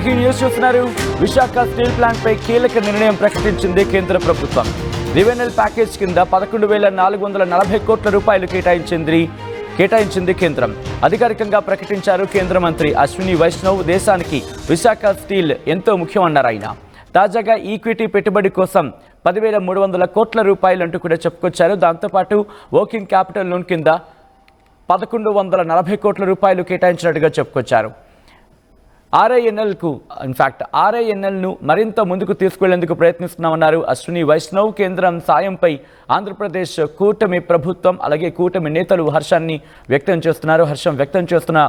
Breaking news చూస్తున్నారు. Visakha steel plant పై కీలక నిర్ణయం ప్రకటించింది కేంద్ర ప్రభుత్వం. రివెనల్ ప్యాకేజ్ కింద 11,440 కోట్ల రూపాయలు కేటాయించింది కేంద్రం. అధికారికంగా ప్రకటించారు కేంద్ర మంత్రి అశ్విని వైష్ణవ్. దేశానికి విశాఖ స్టీల్ ఎంతో ముఖ్యమన్నారు ఆయన. తాజాగా ఈక్విటీ పెట్టుబడి కోసం 10,300 కోట్ల రూపాయలు అంటూ కూడా చెప్పుకొచ్చారు. దాంతోపాటు వర్కింగ్ క్యాపిటల్ లోన్ కింద 1,140 కోట్ల రూపాయలు కేటాయించినట్టుగా చెప్పుకొచ్చారు. ఆర్ఐఎన్ఎల్ను మరింత ముందుకు తీసుకెళ్లేందుకు ప్రయత్నిస్తున్నామన్నారు అశ్విని వైష్ణవ్. కేంద్రం సాయంపై ఆంధ్రప్రదేశ్ కూటమి ప్రభుత్వం అలాగే కూటమి నేతలు హర్షం వ్యక్తం చేస్తున్న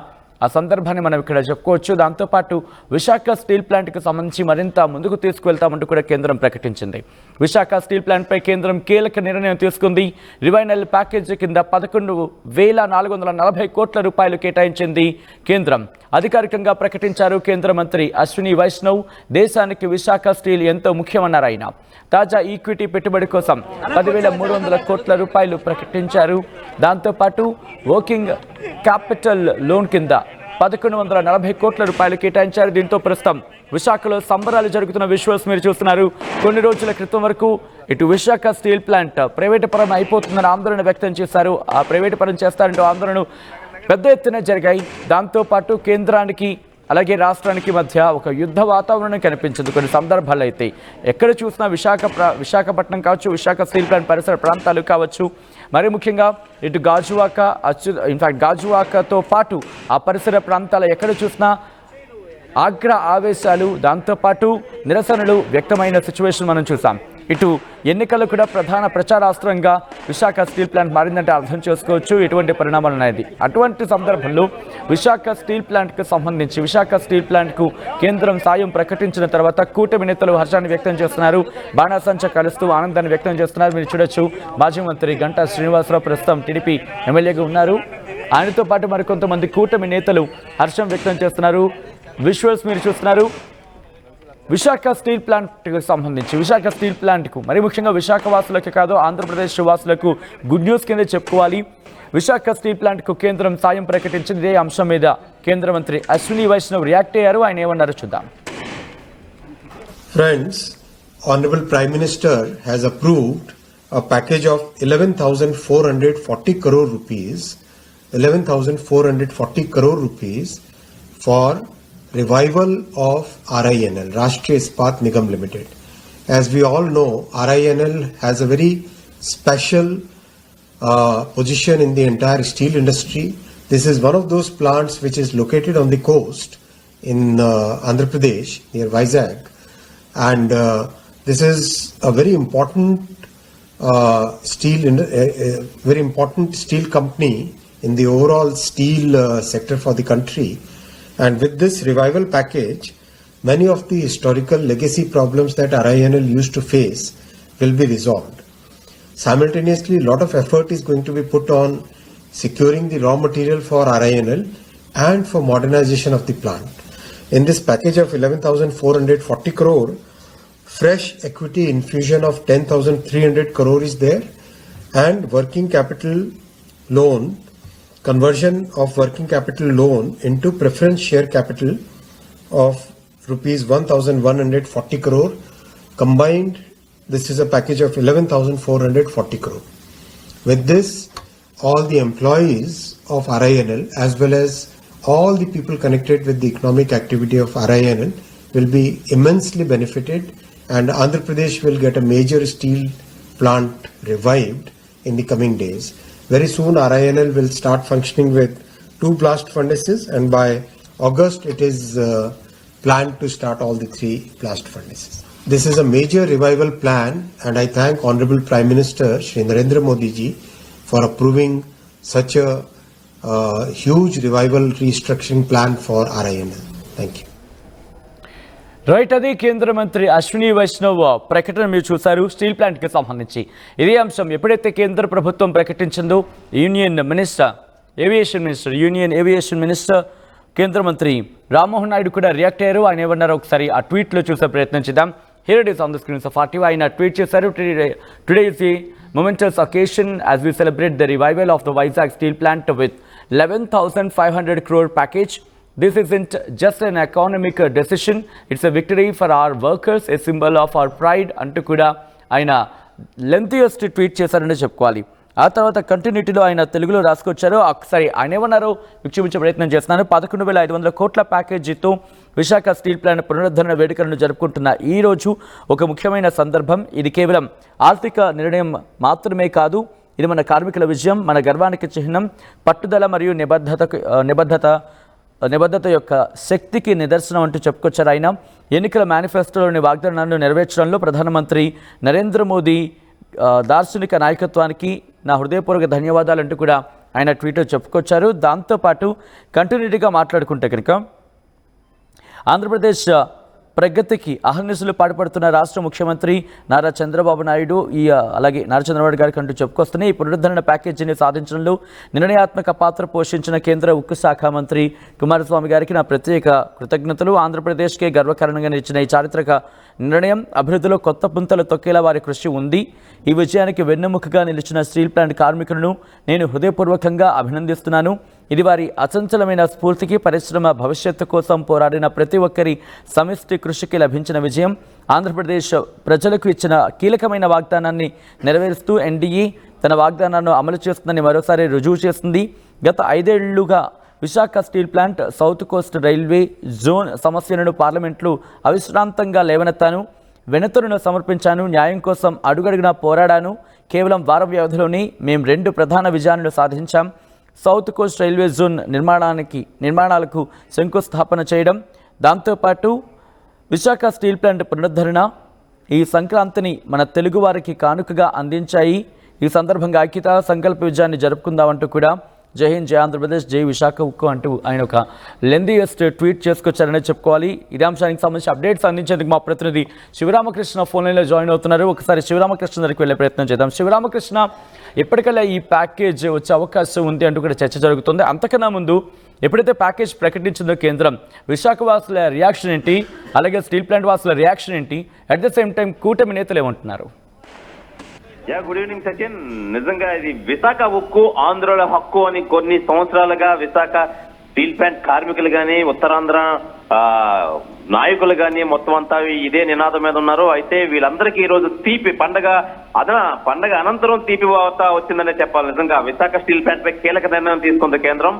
ఆ సందర్భాన్ని మనం ఇక్కడ చెప్పుకోవచ్చు. దాంతోపాటు విశాఖ స్టీల్ ప్లాంట్కి సంబంధించి మరింత ముందుకు తీసుకువెళ్తామంటూ కూడా కేంద్రం ప్రకటించింది. విశాఖ స్టీల్ ప్లాంట్పై కేంద్రం కీలక నిర్ణయం తీసుకుంది. రివైనల్ ప్యాకేజీ కింద 11,440 కోట్ల రూపాయలు కేటాయించింది కేంద్రం. అధికారికంగా ప్రకటించారు కేంద్ర మంత్రి అశ్విని వైష్ణవ్. దేశానికి విశాఖ స్టీల్ ఎంతో ముఖ్యమన్నారు ఆయన. తాజా ఈక్విటీ పెట్టుబడి కోసం 10,300 కోట్ల రూపాయలు ప్రకటించారు. దాంతోపాటు వర్కింగ్ క్యాపిటల్ లోన్ కింద 1,140 కోట్ల రూపాయలు కేటాయించారు. దీంతో ప్రస్తుతం విశాఖలో సంబరాలు జరుగుతున్న విజువల్స్ మీరు చూస్తున్నారు. కొన్ని రోజుల క్రితం వరకు ఇటు విశాఖ స్టీల్ ప్లాంట్ ప్రైవేటు పరం అయిపోతుందని ఆందోళన వ్యక్తం చేశారు. ఆ ప్రైవేటు పరం చేస్తారంటూ ఆందోళనలు పెద్ద ఎత్తున జరిగాయి. దాంతోపాటు కేంద్రానికి అలాగే రాష్ట్రానికి మధ్య ఒక యుద్ధ వాతావరణం కనిపించింది. కొన్ని సందర్భాల్లో అయితే ఎక్కడ చూసినా విశాఖపట్నం కావచ్చు, విశాఖ స్టీల్ ప్లాంట్ పరిసర ప్రాంతాలు కావచ్చు, మరి ముఖ్యంగా ఇటు గాజువాకతో పాటు ఆ పరిసర ప్రాంతాల ఎక్కడ చూసినా ఆవేశాలు, దాంతోపాటు నిరసనలు వ్యక్తమైన సిచ్యువేషన్ మనం చూసాం. ఇటు ఎన్నికలు కూడా ప్రధాన ప్రచారాస్త్రంగా విశాఖ స్టీల్ ప్లాంట్ మారిందంటే అర్థం చేసుకోవచ్చు ఎటువంటి పరిణామాలు ఉన్నాయి. అటువంటి సందర్భంలో విశాఖ స్టీల్ ప్లాంట్కు సంబంధించి విశాఖ స్టీల్ ప్లాంట్కు కేంద్రం సాయం ప్రకటించిన తర్వాత కూటమి నేతలు హర్షాన్ని వ్యక్తం చేస్తున్నారు. బాణాసంచ కలుస్తూ ఆనందాన్ని వ్యక్తం చేస్తున్నారు. మీరు చూడొచ్చు, మాజీ మంత్రి గంటా శ్రీనివాసరావు ప్రస్తుతం టీడీపీ ఎమ్మెల్యేగా ఉన్నారు. ఆయనతో పాటు మరికొంతమంది కూటమి నేతలు హర్షం వ్యక్తం చేస్తున్నారు. విజువల్స్ మీరు చూస్తున్నారు. విశాఖ స్టీల్ ప్లాంట్కు సంబంధించి విశాఖ స్టీల్ ప్లాంట్కు మరి ముఖ్యంగా విశాఖ వాసులకు కాదు, ఆంధ్రప్రదేశ్ వాసులకు గుడ్ న్యూస్ కింద చెప్పుకోవాలి. విశాఖ స్టీల్ ప్లాంట్కు కేంద్రం సాయం ప్రకటించింది. ఇదే అంశం మీద కేంద్ర మంత్రి అశ్విని వైష్ణవ్ రియాక్ట్ అయ్యారు. ఆయన ఏమన్నారో చూద్దాం. Friends, Honorable Prime Minister has approved a package of 11,440 crore rupees, 11,440 crore rupees for revival of RINL, Rashtriya Ispat Nigam Limited. As we all know, RINL has a very special position in the entire steel industry. This is one of those plants which is located on the coast in Andhra Pradesh near Vizag, and this is a very important very important steel company in the overall steel sector for the country. And with this revival package, many of the historical legacy problems that RINL used to face will be resolved. Simultaneously, a lot of effort is going to be put on securing the raw material for RINL and for modernization of the plant. In this package of 11,440 crore, fresh equity infusion of 10,300 crore is there, and working capital loan, conversion of working capital loan into preference share capital of rupees 1,140 crore. Combined, this is a package of 11,440 crore. With this, all the employees of RINL as well as all the people connected with the economic activity of RINL will be immensely benefited, and Andhra Pradesh will get a major steel plant revived in the coming days. Very soon RINL will start functioning with 2 blast furnaces, and by August it is planned to start all the 3 blast furnaces. This is a major revival plan, and I thank Honorable Prime Minister Shri Narendra Modi ji for approving such a huge revival restructuring plan for RINL. Thank you. Right, అది కేంద్ర మంత్రి అశ్విని వైష్ణవ్ ప్రకటన మీరు చూశారు steel ప్లాంట్కి సంబంధించి. ఇదే అంశం ఎప్పుడైతే కేంద్ర ప్రభుత్వం ప్రకటించిందో యూనియన్ ఏవియేషన్ మినిస్టర్ కేంద్ర మంత్రి రామ్మోహన్ నాయుడు కూడా రియాక్ట్ అయ్యారు. ఆయన ఏమన్నారో ఒకసారి ఆ ట్వీట్లో చూసే ప్రయత్నం చేద్దాం. Here it is on the screens of RTV. ఆయన ట్వీట్ చేశారు, today is the momentous occasion as we celebrate the revival of the Vizag steel plant with 11,500 crore package. This isn't just an economic decision, it's a victory for our workers, a symbol of our pride అంటూ కూడా ఆయన లెంతియస్ట్ tweet చేశారని చెప్పుకోవాలి. ఆ తర్వాత కంటిన్యూటీలో ఆయన తెలుగులో రాసుకొచ్చారు. ఒకసారి ఆయన ఏమన్నారో చూపించే ప్రయత్నం చేస్తున్నాను. 11,500 కోట్ల ప్యాకేజీతో విశాఖ స్టీల్ ప్లాంట్ పునరుద్ధరణ వేడుకలను జరుపుకుంటున్న ఈ రోజు ఒక ముఖ్యమైన సందర్భం. ఇది కేవలం ఆర్థిక నిర్ణయం మాత్రమే కాదు, ఇది మన కార్మికుల విజయం, మన గర్వానికి చిహ్నం, పట్టుదల మరియు నిబద్ధత యొక్క శక్తికి నిదర్శనం అంటూ చెప్పుకొచ్చారు ఆయన. ఎన్నికల మేనిఫెస్టోలోని వాగ్దానాలను నెరవేర్చడంలో ప్రధానమంత్రి నరేంద్ర మోదీ దార్శనిక నాయకత్వానికి నా హృదయపూర్వక ధన్యవాదాలు అంటూ కూడా ఆయన ట్వీట్లో చెప్పుకొచ్చారు. దాంతోపాటు కంటిన్యూటీగా మాట్లాడుకుంటే కనుక ఆంధ్రప్రదేశ్ ప్రగతికి అహర్నిశలు పాటుపడుతున్న రాష్ట్ర ముఖ్యమంత్రి నారా చంద్రబాబు నాయుడు అలాగే నారా చంద్రబాబు గారికి అంటూ చెప్పుకొస్తున్నాయి. ఈ పునరుద్ధరణ ప్యాకేజీని సాధించడంలో నిర్ణయాత్మక పాత్ర పోషించిన కేంద్ర ఉక్కు శాఖ మంత్రి కుమారస్వామి గారికి నా ప్రత్యేక కృతజ్ఞతలు. ఆంధ్రప్రదేశ్కే గర్వకారణంగా నిలిచిన ఈ చారిత్రక నిర్ణయం అభివృద్ధిలో కొత్త పుంతలు తొక్కేలా వారి కృషి ఉంది. ఈ విజయానికి వెన్నెముకగా నిలిచిన స్టీల్ ప్లాంట్ కార్మికులను నేను హృదయపూర్వకంగా అభినందిస్తున్నాను. ఇది వారి అచంచలమైన స్ఫూర్తికి, పరిశ్రమ భవిష్యత్తు కోసం పోరాడిన ప్రతి ఒక్కరి సమిష్టి కృషికి లభించిన విజయం. ఆంధ్రప్రదేశ్ ప్రజలకు ఇచ్చిన కీలకమైన వాగ్దానాన్ని నెరవేరుస్తూ ఎన్డీఏ తన వాగ్దానాన్ని అమలు చేస్తుందని మరోసారి రుజువు చేస్తుంది. గత 5 ఏళ్లుగా Visakha steel plant south Coast railway zone సమస్యలను పార్లమెంట్లో అవిశ్రాంతంగా లేవనెత్తాను, వినతులను సమర్పించాను, న్యాయం కోసం అడుగడుగునా పోరాడాను. కేవలం వారం వ్యవధిలోనే మేము 2 ప్రధాన విజయాలను సాధించాం. సౌత్ కోస్ట్ రైల్వే జోన్ నిర్మాణాలకు శంకుస్థాపన చేయడం, దాంతోపాటు విశాఖ స్టీల్ ప్లాంట్ పునరుద్ధరణ ఈ సంక్రాంతిని మన తెలుగువారికి కానుకగా అందించాయి. ఈ సందర్భంగా ఐక్యత సంకల్ప విజయాన్ని జరుపుకుందామంటూ కూడా జై హింద్, జై ఆంధ్రప్రదేశ్, జై విశాఖ ఉక్కు అంటూ ఆయన ఒక లెందియస్ట్ ట్వీట్ చేసుకొచ్చారనే చెప్పుకోవాలి. ఇదే అంశానికి సంబంధించి అప్డేట్స్ అందించేందుకు మా ప్రతినిధి శివరామకృష్ణ ఫోన్ లైన్లో జాయిన్ అవుతున్నారు. ఒకసారి శివరామకృష్ణ దగ్గరికి వెళ్ళే ప్రయత్నం చేద్దాం. శివరామకృష్ణ, ఎప్పటికల్లా ఈ ప్యాకేజ్ వచ్చే అవకాశం ఉంది అంటూ కూడా చర్చ జరుగుతుంది. అంతకన్నా ముందు ఎప్పుడైతే ప్యాకేజ్ ప్రకటించిందో కేంద్రం, విశాఖ వాసుల రియాక్షన్ ఏంటి, అలాగే స్టీల్ ప్లాంట్ వాసుల రియాక్షన్ ఏంటి, అట్ ద సేమ్ టైం కూటమి నేతలు ఏమంటున్నారు? Good evening Sachin. నిజంగా ఇది విశాఖ ఉక్కు ఆంధ్రుల హక్కు అని కొన్ని సంవత్సరాలుగా విశాఖ స్టీల్ ప్లాంట్ కార్మికులు గాని, ఉత్తరాంధ్ర నాయకులు గాని మొత్తం అంతా ఇదే నినాదం మీద ఉన్నారు. అయితే వీళ్ళందరికీ ఈ రోజు తీపి పండగ అనంతరం తీపి వార్త వచ్చిందనే చెప్పాలి. నిజంగా విశాఖ స్టీల్ ప్లాంట్ పై కీలక నిర్ణయం తీసుకుంది కేంద్రం.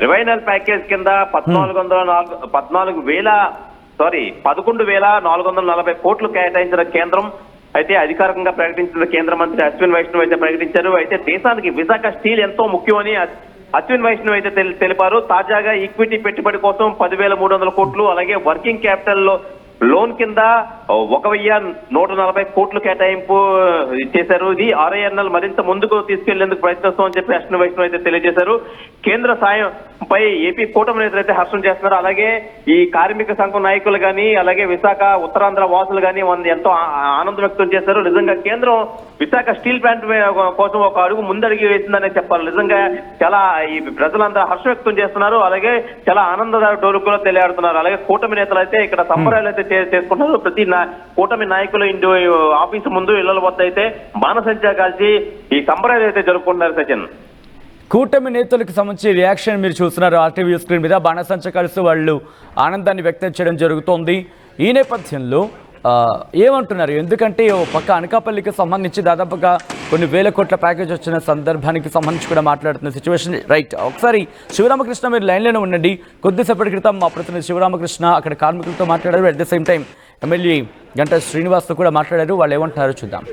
రివైనల్ ప్యాకేజ్ కింద 11,440 కోట్లు కేటాయించిన కేంద్రం అయితే అధికారికంగా ప్రకటించిన కేంద్ర మంత్రి అశ్విన్ వైష్ణవ్ అయితే ప్రకటించారు. అయితే దేశానికి విశాఖ స్టీల్ ఎంతో ముఖ్యమని అశ్విన్ వైష్ణవ్ అయితే తెలిపారు. తాజాగా ఈక్విటీ పెట్టుబడి కోసం 10,300 కోట్లు, అలాగే వర్కింగ్ క్యాపిటల్ లోన్ కింద 1,140 కోట్లు కేటాయింపు చేశారు. ఇది RINL మరింత ముందుకు తీసుకెళ్లేందుకు ప్రయత్నిస్తామని చెప్పి అశ్విన్ వైష్ణవ్ అయితే తెలియజేశారు. కేంద్ర సాయంపై ఏపీ కూటమి నేతలు అయితే హర్షం చేస్తున్నారు. అలాగే ఈ కార్మిక సంఘం నాయకులు గాని, అలాగే విశాఖ ఉత్తరాంధ్ర వాసులు గాని ఎంతో ఆనందం వ్యక్తం చేశారు. నిజంగా కేంద్రం విశాఖ స్టీల్ ప్లాంట్ కోసం ఒక అడుగు ముందడుగు వేసిందనే చెప్పాలి. నిజంగా చాలా ఈ ప్రజలందరూ హర్షం వ్యక్తం చేస్తున్నారు. అలాగే చాలా ఆనందదాయ డోలుకులో తెలియాడుతున్నారు. అలాగే కూటమి నేతలు అయితే ఇక్కడ సంబరాలు అయితే చేసుకుంటున్నారు. ప్రతి కూటమి నాయకులు ఇంటి ఆఫీసు ముందు, ఇళ్ల వద్ద అయితే బాణసంచా కాల్చి ఈ సంబరాలు అయితే జరుపుకుంటున్నారు. సచిన్, కూటమి నేతలకు సంబంధించి రియాక్షన్ మీరు చూస్తున్నారు RTV స్క్రీన్ మీద. బాణసంచ కలిసి వాళ్ళు ఆనందాన్ని వ్యక్తం చేయడం జరుగుతోంది. ఈ నేపథ్యంలో ఏమంటున్నారు? ఎందుకంటే ఓ పక్క అనకాపల్లికి సంబంధించి దాదాపుగా కొన్ని వేల కోట్ల ప్యాకేజ్ వచ్చిన సందర్భానికి సంబంధించి కూడా మాట్లాడుతున్న సిచ్యువేషన్ రైట్. ఒకసారి శివరామకృష్ణ మీరు లైన్లోనే ఉండండి. కొద్దిసేపటి క్రితం మా ప్రతినిధి శివరామకృష్ణ అక్కడ కార్మికులతో మాట్లాడారు. At the same time MLA Ganta శ్రీనివాస్తో కూడా మాట్లాడారు. వాళ్ళు ఏమంటున్నారో చూద్దాం.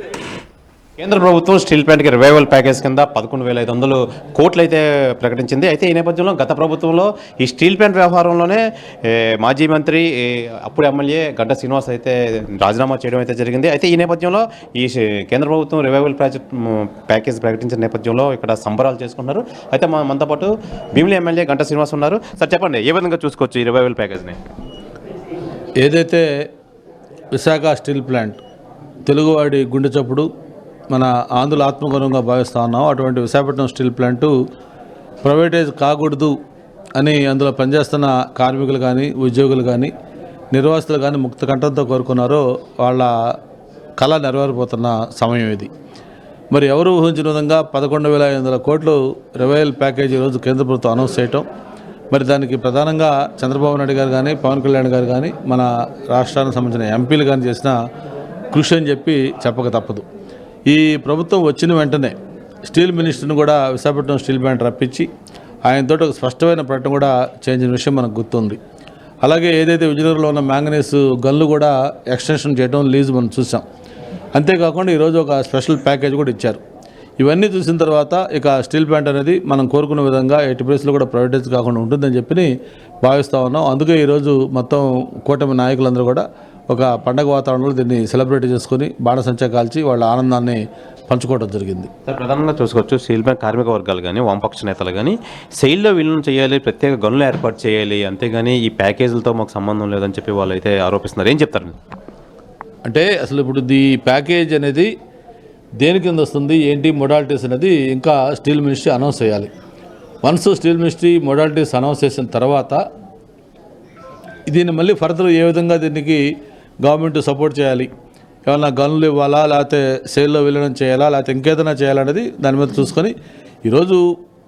కేంద్ర ప్రభుత్వం స్టీల్ ప్లాంట్కి రివైవల్ ప్యాకేజ్ కింద 11,500 కోట్లు అయితే ప్రకటించింది. అయితే ఈ నేపథ్యంలో గత ప్రభుత్వంలో ఈ స్టీల్ ప్లాంట్ వ్యవహారంలోనే మాజీ మంత్రి అప్పుడు ఎమ్మెల్యే గంటా శ్రీనివాస్ అయితే రాజీనామా చేయడం అయితే జరిగింది. అయితే ఈ నేపథ్యంలో ఈ కేంద్ర ప్రభుత్వం రివైవల్ ప్యాకేజ్ ప్రకటించిన నేపథ్యంలో ఇక్కడ సంబరాలు చేసుకుంటున్నారు. అయితే మనతో పాటు భీమిలి ఎమ్మెల్యే గంటా శ్రీనివాస్ ఉన్నారు. సార్ చెప్పండి, ఏ విధంగా చూసుకోవచ్చు ఈ రివైవల్ ప్యాకేజ్ని? ఏదైతే విశాఖ స్టీల్ ప్లాంట్ తెలుగువాడి గుండె చప్పుడు, మన ఆంధ్రుల ఆత్మగౌరవంగా భావిస్తూ ఉన్నాం. అటువంటి విశాఖపట్నం స్టీల్ ప్లాంటు ప్రైవేటైజ్ కాకూడదు అని అందులో పనిచేస్తున్న కార్మికులు కానీ, ఉద్యోగులు కానీ, నిర్వాసితులు కానీ ముక్త కంఠంతో కోరుకున్నారో వాళ్ళ కళ నెరవేరిపోతున్న సమయం ఇది. మరి ఎవరు ఊహించిన విధంగా 11,500 కోట్లు రివైవల్ ప్యాకేజ్ ఈరోజు కేంద్ర ప్రభుత్వం అనౌన్స్ చేయటం, మరి దానికి ప్రధానంగా చంద్రబాబు నాయుడు గారు కానీ పవన్ కళ్యాణ్ గారు కానీ మన రాష్ట్రానికి సంబంధించిన ఎంపీలు కానీ చేసిన కృషి అని చెప్పక తప్పదు. ఈ ప్రభుత్వం వచ్చిన వెంటనే స్టీల్ మినిస్టర్ని కూడా విశాఖపట్నం స్టీల్ ప్లాంట్ రప్పించి ఆయనతో ఒక స్పష్టమైన ప్రకటన కూడా చేయించిన విషయం మనకు గుర్తుంది. అలాగే ఏదైతే విజయనగరంలో ఉన్న మ్యాంగనీస్ గన్లు కూడా ఎక్స్టెన్షన్ చేయడం లీజు మనం చూసాం. అంతేకాకుండా ఈరోజు ఒక స్పెషల్ ప్యాకేజ్ కూడా ఇచ్చారు. ఇవన్నీ చూసిన తర్వాత ఇక స్టీల్ ప్లాంట్ అనేది మనం కోరుకున్న విధంగా ఎట్టి ప్లేస్లో కూడా ప్రైవేటైజ్ కాకుండా ఉంటుందని చెప్పి భావిస్తూ ఉన్నాం. అందుకే ఈరోజు మొత్తం కూటమి నాయకులందరూ కూడా ఒక పండగ వాతావరణంలో దీన్ని సెలబ్రేట్ చేసుకుని బాణసంచా కాల్చి వాళ్ళ ఆనందాన్ని పంచుకోవడం జరిగింది. సార్, ప్రధానంగా చూసుకోవచ్చు స్టీల్ ప్లాంట్ కార్మిక వర్గాలు కానీ వామపక్ష నేతలు కానీ సెయిల్లో విలీనం చేయాలి, ప్రత్యేక గనులు ఏర్పాటు చేయాలి, అంతేగాని ఈ ప్యాకేజీలతో మాకు సంబంధం లేదని చెప్పి వాళ్ళు అయితే ఆరోపిస్తున్నారు. ఏం చెప్తారు? అంటే అసలు ఇప్పుడు ఈ ప్యాకేజ్ అనేది దేని కింద వస్తుంది, ఏంటి మొడాలిటీస్ అనేది ఇంకా స్టీల్ మినిస్ట్రీ అనౌన్స్ చేయాలి. Once steel ministry modalities announce చేసిన తర్వాత దీన్ని మళ్ళీ ఫర్దర్ ఏ విధంగా దీనికి గవర్నమెంట్ సపోర్ట్ చేయాలి, ఏమన్నా గనులు ఇవ్వాలా, లేకపోతే సేల్లో విలీనం చేయాలా, లేకపోతే ఇంకేదైనా చేయాలనేది దాని మీద చూసుకొని ఈరోజు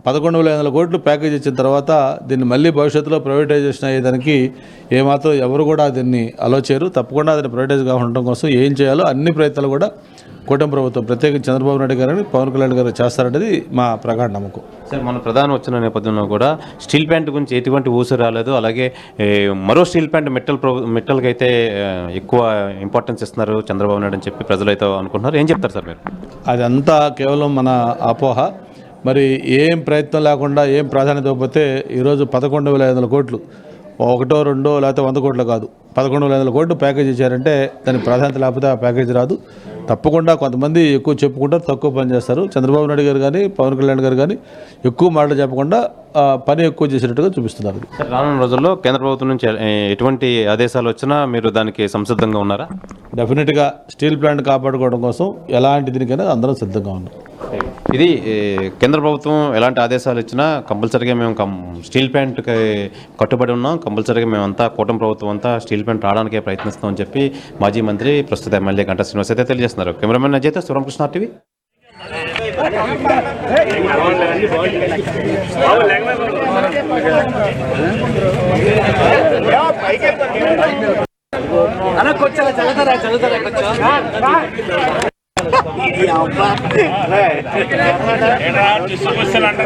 11,500 కోట్లు ప్యాకేజ్ ఇచ్చిన తర్వాత దీన్ని మళ్ళీ భవిష్యత్తులో ప్రైవేటైజేషన్ అయ్యేదానికి ఏమాత్రం ఎవరు కూడా దీన్ని అలో చేయరు. తప్పకుండా దాన్ని ప్రైవేటైజ్గా ఉండడం కోసం ఏం చేయాలో అన్ని ప్రయత్నాలు కూడా కూటమి ప్రభుత్వం ప్రత్యేకించి చంద్రబాబు నాయుడు గారిని పవన్ కళ్యాణ్ గారు చేస్తారనేది మా ప్రగాఢ నమ్మకం. సార్, మన ప్రధాని వచ్చిన నేపథ్యంలో కూడా స్టీల్ ప్లాంట్ గురించి ఎటువంటి ఊసు రాలేదు. అలాగే మరో స్టీల్ ప్లాంట్ మెట్టల్కి అయితే ఎక్కువ ఇంపార్టెన్స్ ఇస్తున్నారు చంద్రబాబు నాయుడు అని చెప్పి ప్రజలు అయితే అనుకుంటున్నారు. ఏం చెప్తారు సార్ మీరు? అదంతా కేవలం మన అపోహ. మరి ఏం ప్రయత్నం లేకుండా ఏం ప్రాధాన్యత ఇవ్వకపోతే ఈరోజు 11,500 కోట్లు, ఒకటో రెండో లేకపోతే 100 కోట్లు కాదు, 11,500 కోట్లు ప్యాకేజ్ ఇచ్చారంటే దానికి ప్రాధాన్యత లేకపోతే ఆ ప్యాకేజ్ రాదు. తప్పకుండా కొంతమంది ఎక్కువ చెప్పుకుంటారు, తక్కువ పని చేస్తారు. చంద్రబాబు నాయుడు గారు కానీ పవన్ కళ్యాణ్ గారు కానీ ఎక్కువ మాటలు చెప్పకుండా పని ఎక్కువ చేసేటట్టుగా చూపిస్తున్నారు. రానున్న రోజుల్లో కేంద్ర ప్రభుత్వం నుంచి ఎటువంటి ఆదేశాలు వచ్చినా మీరు దానికి సంసిద్ధంగా ఉన్నారా? డెఫినెట్గా స్టీల్ ప్లాంట్ కాపాడుకోవడం కోసం ఎలాంటి దీనికైనా అందరం సిద్ధంగా ఉన్నాం. ఇది కేంద్ర ప్రభుత్వం ఎలాంటి ఆదేశాలు ఇచ్చినా కంపల్సరీగా మేము స్టీల్ ప్లాంట్కి కట్టుబడి ఉన్నాం. కంపల్సరీగా మేమంతా కూటమి ప్రభుత్వం అంతా స్టీల్ ప్లాంట్ రావడానికే ప్రయత్నిస్తామని చెప్పి మాజీ మంత్రి ప్రస్తుత ఎమ్మెల్యే గంటా శ్రీనివాస్ అయితే తెలియజేస్తున్నారు. కెమెరామెన్ అజయ్ తో శివరామకృష్ణ టీవీ. సమస్యలు అంటే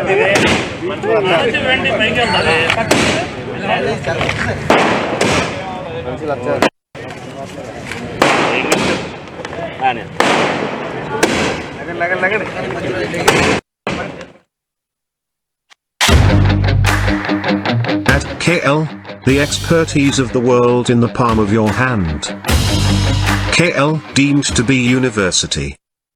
At KL, the expertise of the world in the palm of your hand. KL, deemed to be university.